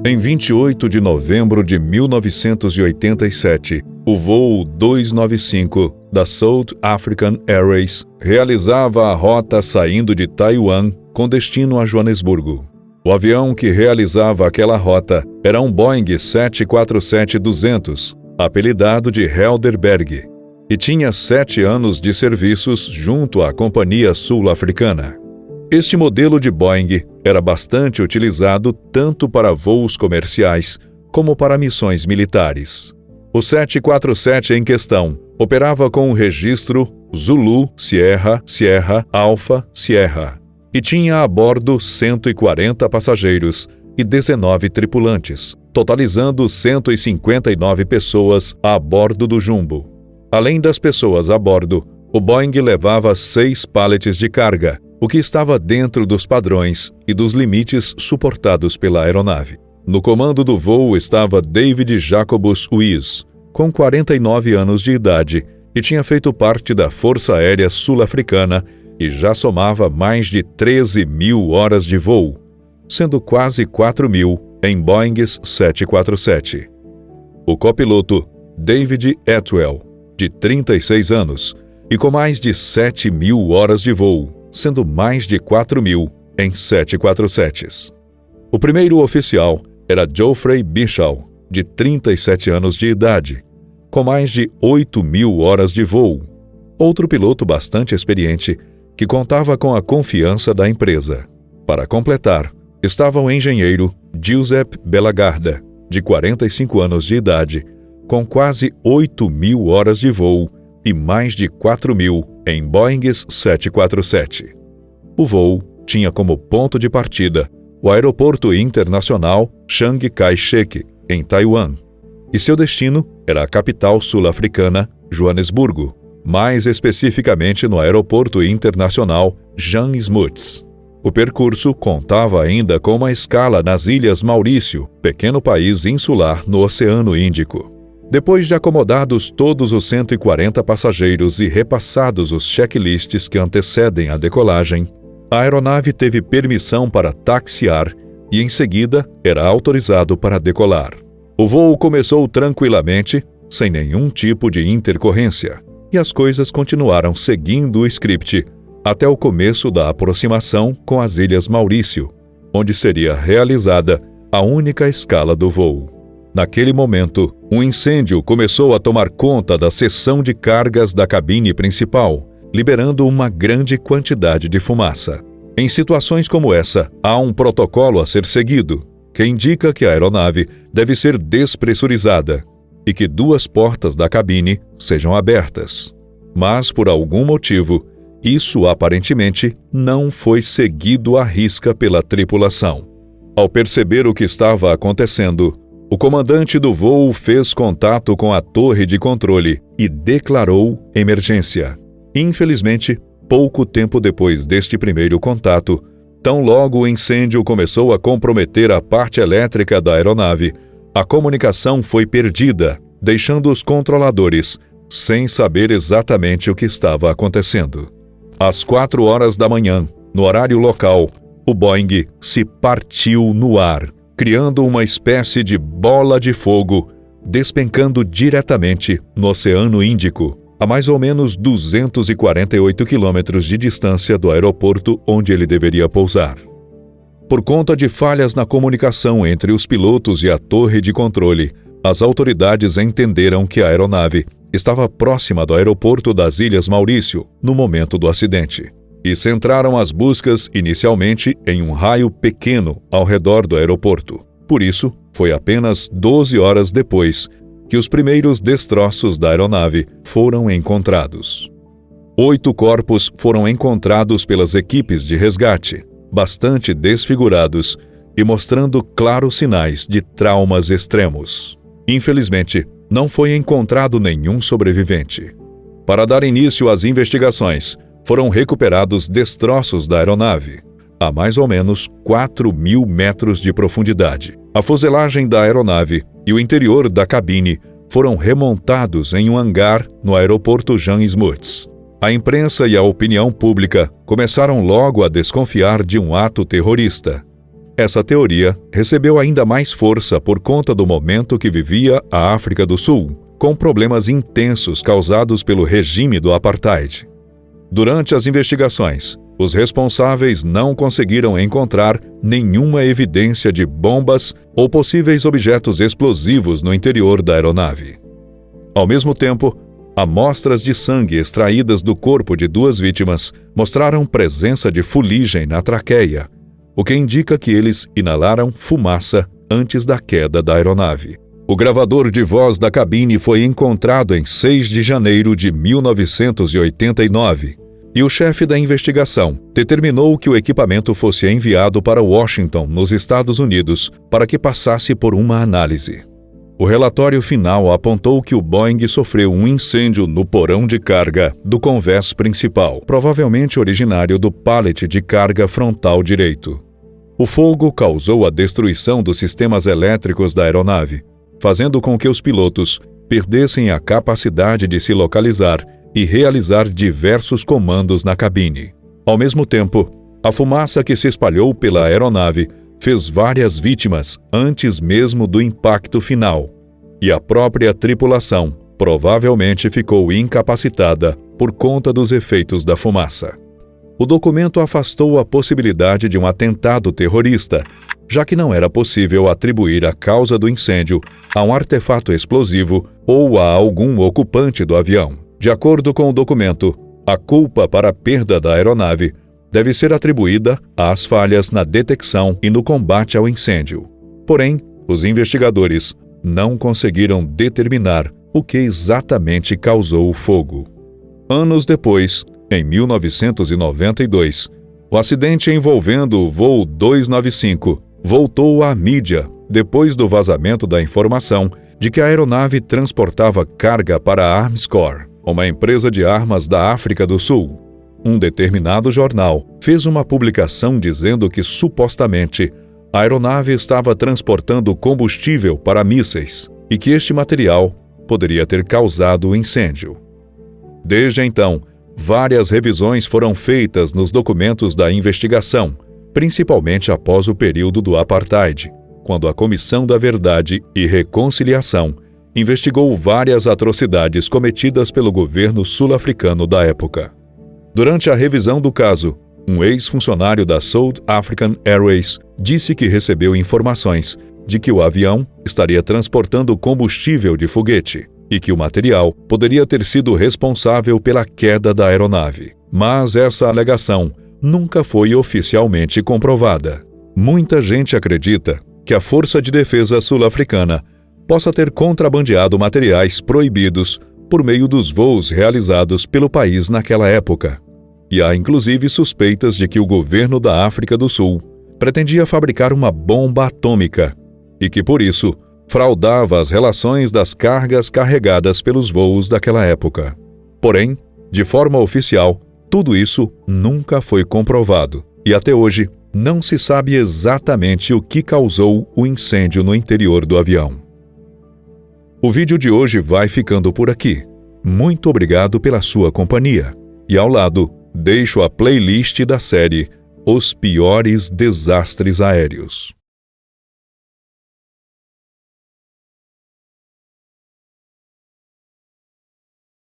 Em 28 de novembro de 1987, o voo 295 da South African Airways realizava a rota saindo de Taiwan com destino a Joanesburgo. O avião que realizava aquela rota era um Boeing 747-200, apelidado de Helderberg, e tinha 7 anos de serviços junto à Companhia Sul-Africana. Este modelo de Boeing era bastante utilizado tanto para voos comerciais como para missões militares. O 747 em questão operava com o registro Zulu, Sierra, Sierra, Alpha, Sierra e tinha a bordo 140 passageiros e 19 tripulantes, totalizando 159 pessoas a bordo do jumbo. Além das pessoas a bordo, o Boeing levava 6 pallets de carga, o que estava dentro dos padrões e dos limites suportados pela aeronave. No comando do voo estava David Jacobus Wyss, com 49 anos de idade, e tinha feito parte da Força Aérea Sul-Africana e já somava mais de 13.000 horas de voo, sendo quase 4.000 em Boeings 747. O copiloto, David Atwell, de 36 anos, e com mais de 7.000 horas de voo, sendo mais de 4.000 em 747s. O primeiro oficial era Geoffrey Bichal, de 37 anos de idade, com mais de 8.000 horas de voo. Outro piloto bastante experiente, que contava com a confiança da empresa. Para completar, estava o engenheiro Giuseppe Bellagarda, de 45 anos de idade, com quase 8.000 horas de voo e mais de 4.000 em Boeings 747. O voo tinha como ponto de partida o Aeroporto Internacional Chiang Kai-shek, em Taiwan, e seu destino era a capital sul-africana, Joanesburgo, mais especificamente no Aeroporto Internacional Jan Smuts. O percurso contava ainda com uma escala nas Ilhas Maurício, pequeno país insular no Oceano Índico. Depois de acomodados todos os 140 passageiros e repassados os checklists que antecedem a decolagem, a aeronave teve permissão para taxiar e, em seguida, era autorizado para decolar. O voo começou tranquilamente, sem nenhum tipo de intercorrência, e as coisas continuaram seguindo o script até o começo da aproximação com as Ilhas Maurício, onde seria realizada a única escala do voo. Naquele momento, um incêndio começou a tomar conta da seção de cargas da cabine principal, liberando uma grande quantidade de fumaça. Em situações como essa, há um protocolo a ser seguido, que indica que a aeronave deve ser despressurizada e que 2 portas da cabine sejam abertas. Mas, por algum motivo, isso aparentemente não foi seguido à risca pela tripulação. Ao perceber o que estava acontecendo, o comandante do voo fez contato com a torre de controle e declarou emergência. Infelizmente, pouco tempo depois deste primeiro contato, tão logo o incêndio começou a comprometer a parte elétrica da aeronave, a comunicação foi perdida, deixando os controladores sem saber exatamente o que estava acontecendo. Às 4 horas da manhã, no horário local, o Boeing se partiu no ar, criando uma espécie de bola de fogo, despencando diretamente no Oceano Índico, a mais ou menos 248 quilômetros de distância do aeroporto onde ele deveria pousar. Por conta de falhas na comunicação entre os pilotos e a torre de controle, as autoridades entenderam que a aeronave estava próxima do aeroporto das Ilhas Maurício no momento do acidente, e centraram as buscas inicialmente em um raio pequeno ao redor do aeroporto. Por isso, foi apenas 12 horas depois que os primeiros destroços da aeronave foram encontrados. 8 corpos foram encontrados pelas equipes de resgate, bastante desfigurados e mostrando claros sinais de traumas extremos. Infelizmente, não foi encontrado nenhum sobrevivente. Para dar início às investigações, foram recuperados destroços da aeronave, a mais ou menos 4.000 metros de profundidade. A fuselagem da aeronave e o interior da cabine foram remontados em um hangar no aeroporto Jan Smuts. A imprensa e a opinião pública começaram logo a desconfiar de um ato terrorista. Essa teoria recebeu ainda mais força por conta do momento que vivia a África do Sul, com problemas intensos causados pelo regime do apartheid. Durante as investigações, os responsáveis não conseguiram encontrar nenhuma evidência de bombas ou possíveis objetos explosivos no interior da aeronave. Ao mesmo tempo, amostras de sangue extraídas do corpo de 2 vítimas mostraram presença de fuligem na traqueia, o que indica que eles inalaram fumaça antes da queda da aeronave. O gravador de voz da cabine foi encontrado em 6 de janeiro de 1989 e o chefe da investigação determinou que o equipamento fosse enviado para Washington, nos Estados Unidos, para que passasse por uma análise. O relatório final apontou que o Boeing sofreu um incêndio no porão de carga do convés principal, provavelmente originário do pallet de carga frontal direito. O fogo causou a destruição dos sistemas elétricos da aeronave, fazendo com que os pilotos perdessem a capacidade de se localizar e realizar diversos comandos na cabine. Ao mesmo tempo, a fumaça que se espalhou pela aeronave fez várias vítimas antes mesmo do impacto final, e a própria tripulação provavelmente ficou incapacitada por conta dos efeitos da fumaça. O documento afastou a possibilidade de um atentado terrorista, já que não era possível atribuir a causa do incêndio a um artefato explosivo ou a algum ocupante do avião. De acordo com o documento, a culpa para a perda da aeronave deve ser atribuída às falhas na detecção e no combate ao incêndio. Porém, os investigadores não conseguiram determinar o que exatamente causou o fogo. Anos depois, em 1992, o acidente envolvendo o voo 295 voltou à mídia depois do vazamento da informação de que a aeronave transportava carga para a Armscor, uma empresa de armas da África do Sul. Um determinado jornal fez uma publicação dizendo que, supostamente, a aeronave estava transportando combustível para mísseis e que este material poderia ter causado o incêndio. Desde então, várias revisões foram feitas nos documentos da investigação, principalmente após o período do apartheid, quando a Comissão da Verdade e Reconciliação investigou várias atrocidades cometidas pelo governo sul-africano da época. Durante a revisão do caso, um ex-funcionário da South African Airways disse que recebeu informações de que o avião estaria transportando combustível de foguete e que o material poderia ter sido responsável pela queda da aeronave. Mas essa alegação nunca foi oficialmente comprovada. Muita gente acredita que a Força de Defesa sul-africana possa ter contrabandeado materiais proibidos por meio dos voos realizados pelo país naquela época. E há inclusive suspeitas de que o governo da África do Sul pretendia fabricar uma bomba atômica e que, por isso, fraudava as relações das cargas carregadas pelos voos daquela época. Porém, de forma oficial, tudo isso nunca foi comprovado e até hoje não se sabe exatamente o que causou o incêndio no interior do avião. O vídeo de hoje vai ficando por aqui. Muito obrigado pela sua companhia. E ao lado, deixo a playlist da série Os Piores Desastres Aéreos.